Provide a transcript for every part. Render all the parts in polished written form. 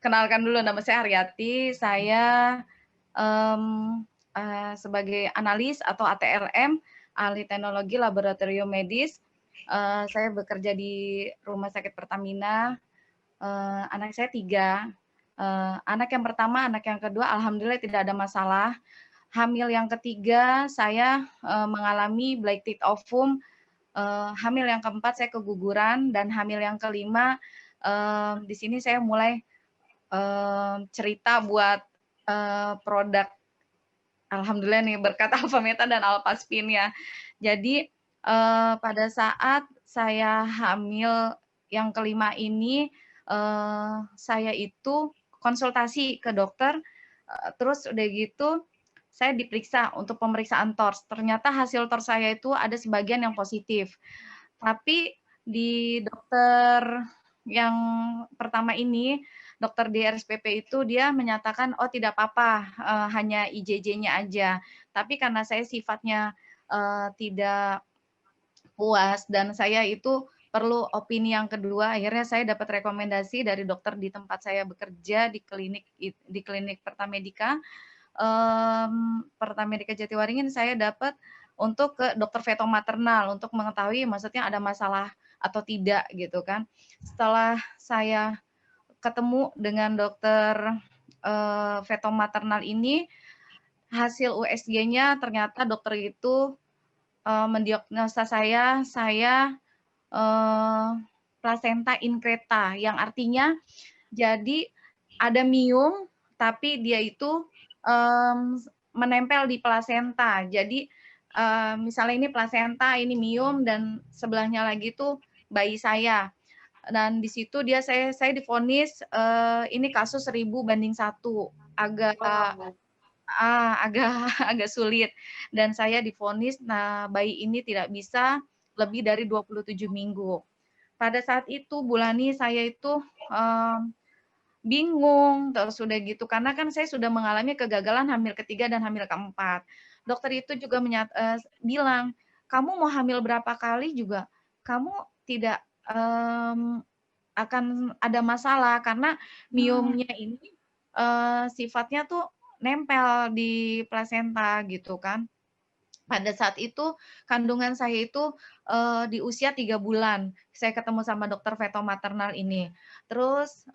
Kenalkan dulu, nama saya Haryati. Saya sebagai analis atau ATLM, ahli teknologi laboratorium medis. Saya bekerja di Rumah Sakit Pertamina. Anak saya 3. Anak yang pertama, anak yang kedua, alhamdulillah tidak ada masalah. Hamil yang ketiga, saya mengalami black teeth ovum. Hamil yang keempat, saya keguguran, dan hamil yang kelima, di sini saya mulai cerita buat produk. Alhamdulillah nih berkat Alfameta dan Alpaspin ya. Jadi pada saat saya hamil yang kelima ini, saya itu konsultasi ke dokter, terus udah gitu saya diperiksa untuk pemeriksaan TORS. Ternyata hasil TORS saya itu ada sebagian yang positif. Tapi di dokter yang pertama ini, dokter di RSPP itu dia menyatakan, "Oh tidak apa-apa, hanya IJJ-nya aja." Tapi karena saya sifatnya, tidak puas dan saya itu perlu opini yang kedua, akhirnya saya dapat rekomendasi dari dokter di tempat saya bekerja di klinik Pertamedika, Pertamedika Jatiwaringin, saya dapat untuk ke dokter veto maternal untuk mengetahui maksudnya ada masalah atau tidak gitu kan. Setelah saya ketemu dengan dokter veto maternal ini, hasil USG-nya ternyata dokter itu mendiagnosa saya plasenta increta, yang artinya jadi ada miom, tapi dia itu menempel di plasenta. Jadi misalnya ini plasenta, ini miom, dan sebelahnya lagi itu bayi saya. Dan di situ saya divonis ini kasus 1000/1, agak Wow. agak agak sulit, dan saya divonis, nah bayi ini tidak bisa lebih dari 27 minggu. Pada saat itu Bulani saya itu bingung, terus udah gitu karena kan saya sudah mengalami kegagalan hamil ketiga dan hamil keempat. Dokter itu juga bilang, "Kamu mau hamil berapa kali juga kamu tidak akan ada masalah karena Mmm, miomnya ini sifatnya tuh nempel di plasenta," gitu kan. Pada saat itu kandungan saya itu di usia 3 bulan. Saya ketemu sama dokter veto maternal ini. Terus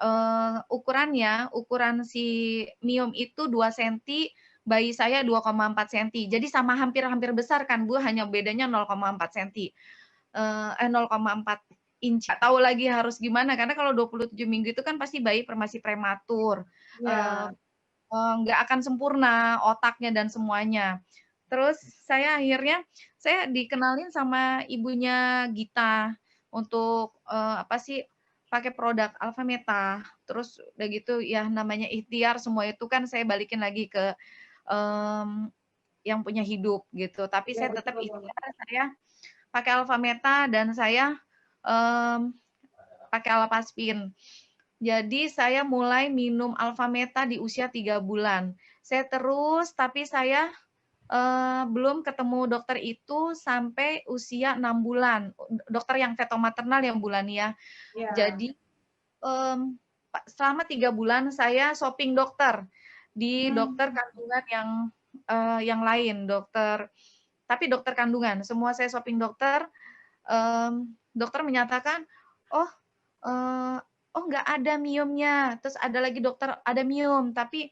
ukuran si miom itu 2 senti, bayi saya 2,4 senti. Jadi sama hampir-hampir besar kan Bu, hanya bedanya 0,4 senti, 0,4 inci. Nggak tahu lagi harus gimana, karena kalau 27 minggu itu kan pasti bayi masih prematur, eee iya. nggak akan sempurna otaknya dan semuanya. Terus saya akhirnya saya dikenalin sama ibunya Gita untuk, apa sih, pakai produk Alfameta. Terus udah gitu ya namanya ikhtiar semua itu kan saya balikin lagi ke, mmm, yang punya hidup gitu. Tapi Iya saya tetap betul. ikhtiar, saya pakai Alfameta dan saya, mmm, pakai Alpaspin. Jadi saya mulai minum Alfameta di usia 3 bulan. Saya terus, tapi saya belum ketemu dokter itu sampai usia 6 bulan, dokter yang veto maternal yang Bulania. Iya. Jadi, selama 3 bulan saya shopping dokter, di dokter Mmm, kandungan yang lain, tapi dokter kandungan, semua saya shopping dokter, dokter menyatakan, "Oh, eee, oh nggak ada miomnya," terus ada lagi dokter, "Ada miom, tapi,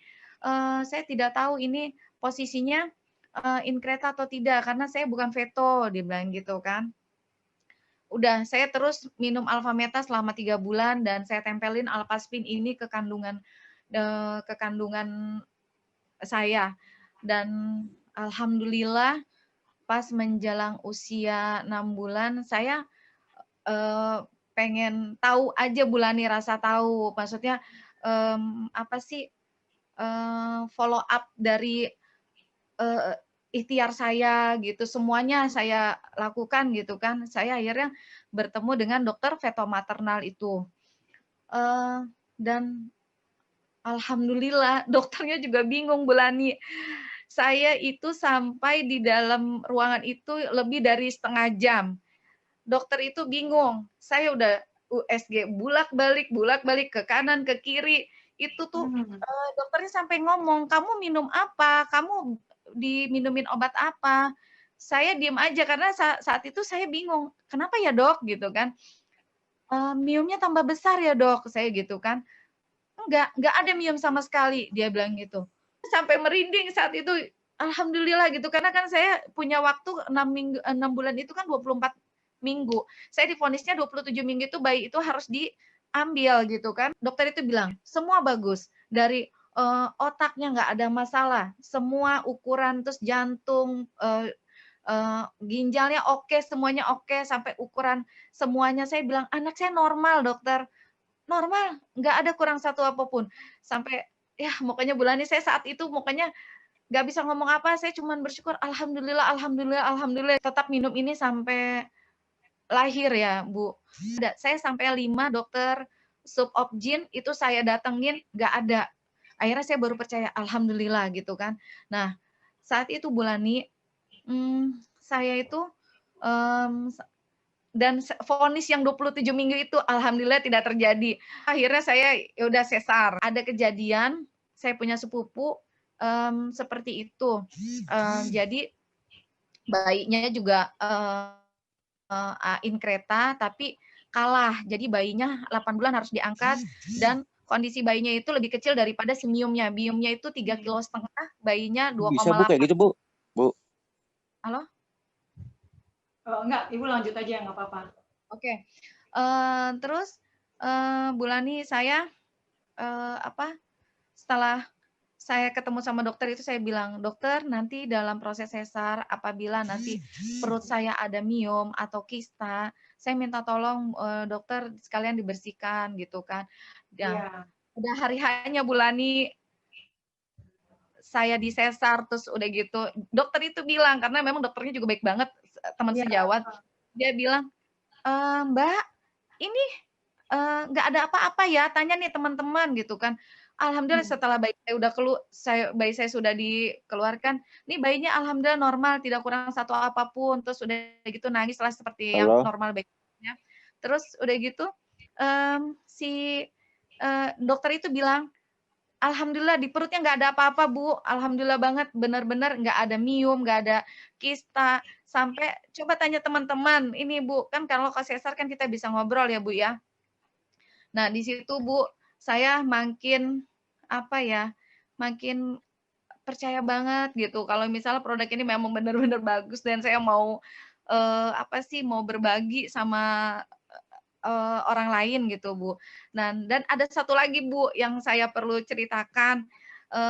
saya tidak tahu ini posisinya, increta atau tidak, karena saya bukan veto," dia bilang gitu kan. Udah, saya terus minum Alfameta selama 3 bulan dan saya tempelin Alpaspin ini ke kandungan saya. Dan alhamdulillah pas menjelang usia 6 bulan saya Eee, pengen tahu aja Bulani, rasa tahu. Maksudnya, apa sih, follow up dari, eee, ikhtiar saya gitu, semuanya saya lakukan gitu kan. Saya akhirnya bertemu dengan dokter veto maternal itu, dan alhamdulillah dokternya juga bingung Bulani. Saya itu sampai di dalam ruangan itu lebih dari setengah jam. Dokter itu bingung, saya udah USG bolak-balik ke kanan, ke kiri, Itu tuh dokternya sampai ngomong, "Kamu minum apa? Kamu diminumin obat apa?" Saya diem aja karena saat itu saya bingung, "Kenapa ya, Dok?" Gitu kan. "Miomnya tambah besar ya, Dok?" Saya gitu kan. Enggak ada miom sama sekali," dia bilang gitu. Sampai merinding saat itu, alhamdulillah gitu, karena kan saya punya waktu 6 bulan itu kan 24 minggu. Saya divonisnya 27 minggu itu bayi itu harus diambil gitu kan. Dokter itu bilang, "Semua bagus, dari, otaknya nggak ada masalah, semua ukuran, terus jantung, ginjalnya oke, semuanya oke, sampai ukuran semuanya." Saya bilang, "Anak saya normal, Dokter." Normal, nggak ada kurang satu apapun. Sampai, ya mukanya Bulani saya saat itu mukanya nggak bisa ngomong apa, saya cuman bersyukur, "Alhamdulillah alhamdulillah alhamdulillah." Tetap minum ini sampai lahir ya, Bu. Saya sampai 5 dokter subopjin itu saya datengin, nggak ada. Akhirnya saya baru percaya, alhamdulillah gitu kan. Nah, saat itu Bulani, saya itu, mmm, dan vonis yang 27 minggu itu alhamdulillah tidak terjadi. Akhirnya saya ya udah sesar. Ada kejadian, saya punya sepupu, seperti itu. Jadi bayinya juga, in kereta tapi kalah. Jadi bayinya 8 bulan harus diangkat dan kondisi bayinya itu lebih kecil daripada si miumnya. Miumnya itu 3,5 kg, bayinya Bisa Bu kayak 2,8. gitu Bu? Bu. Halo? Enggak, Ibu lanjut aja, nggak apa-apa. Oke. Terus, Bulani saya, setelah saya ketemu sama dokter itu saya bilang, "Dokter, nanti dalam proses sesar apabila nanti perut saya ada miom atau kista, saya minta tolong, dokter sekalian dibersihkan," gitu kan. Nah, Iya. udah hari H-nya Bulani, saya disesar, terus udah gitu, dokter itu bilang, karena memang dokternya juga baik banget, teman Iya. sejawat, dia bilang, "Mbak, ini nggak ada apa-apa ya, tanya nih teman-teman," gitu kan. Alhamdulillah setelah bayi saya sudah dikeluarkan, nih bayinya alhamdulillah normal, tidak kurang satu apapun, terus udah gitu nangis lah seperti yang Halo? normal bayinya. Terus udah gitu, si, dokter itu bilang, "Alhamdulillah di perutnya nggak ada apa-apa, Bu, alhamdulillah banget, benar-benar nggak ada miom, nggak ada kista." Sampai coba tanya teman-teman, ini Bu, kan kalau sesar kan kita bisa ngobrol ya, Bu, ya. Nah, di situ Bu, saya makin, apa ya, makin percaya banget gitu kalau misalnya produk ini memang benar-benar bagus dan saya mau, apa sih, mau berbagi sama, orang lain gitu, Bu. Nah, dan ada satu lagi Bu, yang saya perlu ceritakan,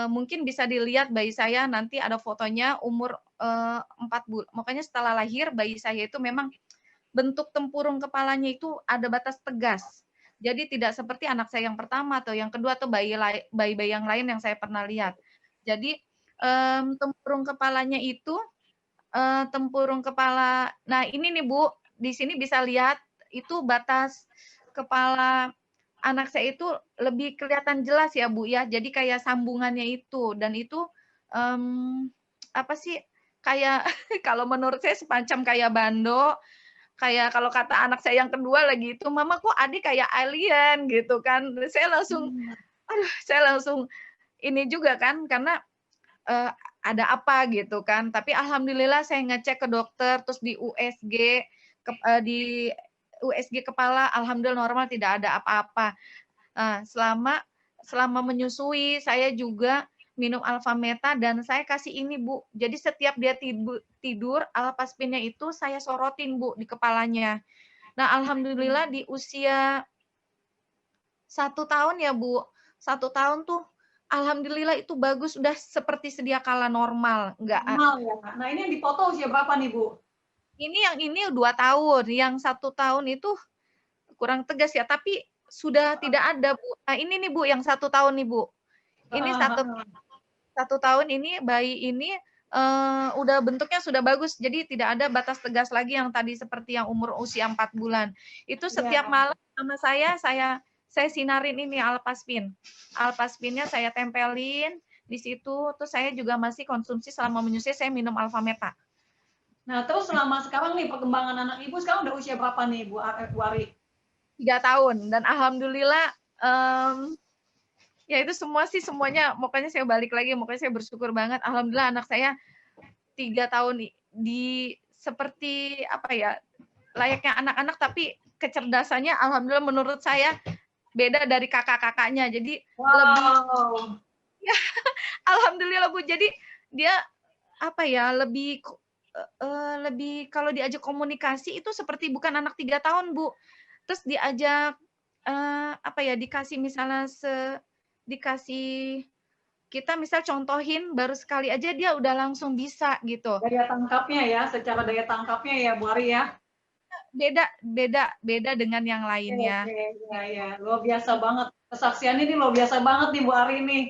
mungkin bisa dilihat bayi saya nanti ada fotonya umur, 4 makanya setelah lahir bayi saya itu memang bentuk tempurung kepalanya itu ada batas tegas. Jadi tidak seperti anak saya yang pertama atau yang kedua atau bayi-bayi yang lain yang saya pernah lihat. Jadi, tempurung kepalanya itu, tempurung kepala nah ini nih Bu, di sini bisa lihat itu batas kepala anak saya itu lebih kelihatan jelas ya Bu ya, jadi kayak sambungannya itu dan itu, apa sih, kayak kalau menurut saya semacam kayak bando, kayak kalau kata anak saya yang kedua lagi itu, "Mama kok adik kayak alien?" Gitu kan. Saya langsung, aduh saya langsung ini juga kan, karena, eee, ada apa gitu kan. Tapi alhamdulillah saya ngecek ke dokter, terus di USG, di USG kepala, alhamdulillah normal, tidak ada apa-apa. Selama selama menyusui, saya juga minum Alfameta dan saya kasih ini, Bu. Jadi setiap dia tidur, Alpaspinnya itu saya sorotin, Bu, di kepalanya. Nah, alhamdulillah di usia 1 tahun ya, Bu, 1 tahun tuh alhamdulillah itu bagus, udah seperti sedia kala normal, nggak Normal ya. Nah, ini yang dipoto usia berapa nih, Bu? yang ini 2 tahun, yang 1 tahun itu kurang tegas ya, tapi sudah tidak ada, Bu. Nah, ini nih, Bu, yang 1 tahun nih, Bu. Ini Heeh, heeh. 1 tahun ini, bayi ini, udah bentuknya sudah bagus, jadi tidak ada batas tegas lagi yang tadi seperti yang umur usia 4 bulan. Itu setiap Iya. malam sama saya sinarin ini Alpaspin. Alpaspinnya saya tempelin di situ, terus saya juga masih konsumsi selama menyusui saya minum Alfameta. Nah, terus selama sekarang nih perkembangan anak Ibu sekarang udah usia berapa nih, Bu Ari? 3 tahun dan alhamdulillah, Ya itu semua sih, semuanya makanya saya balik lagi, makanya saya bersyukur banget, alhamdulillah anak saya 3 tahun di seperti apa ya, layaknya anak-anak tapi kecerdasannya alhamdulillah menurut saya beda dari kakak-kakaknya. Jadi lebih Wow. ya alhamdulillah Bu, jadi dia apa ya, lebih kalau diajak komunikasi itu seperti bukan anak 3 tahun Bu. Terus diajak, apa ya, dikasih misalnya dikasih kita misal contohin baru sekali aja dia udah langsung bisa gitu. Daya tangkapnya ya, secara daya tangkapnya ya Bu Ari ya. Beda beda beda dengan yang Oke, lainnya. oke, ya, ya, luar biasa banget. Kesaksian ini luar biasa banget nih Bu Ari nih.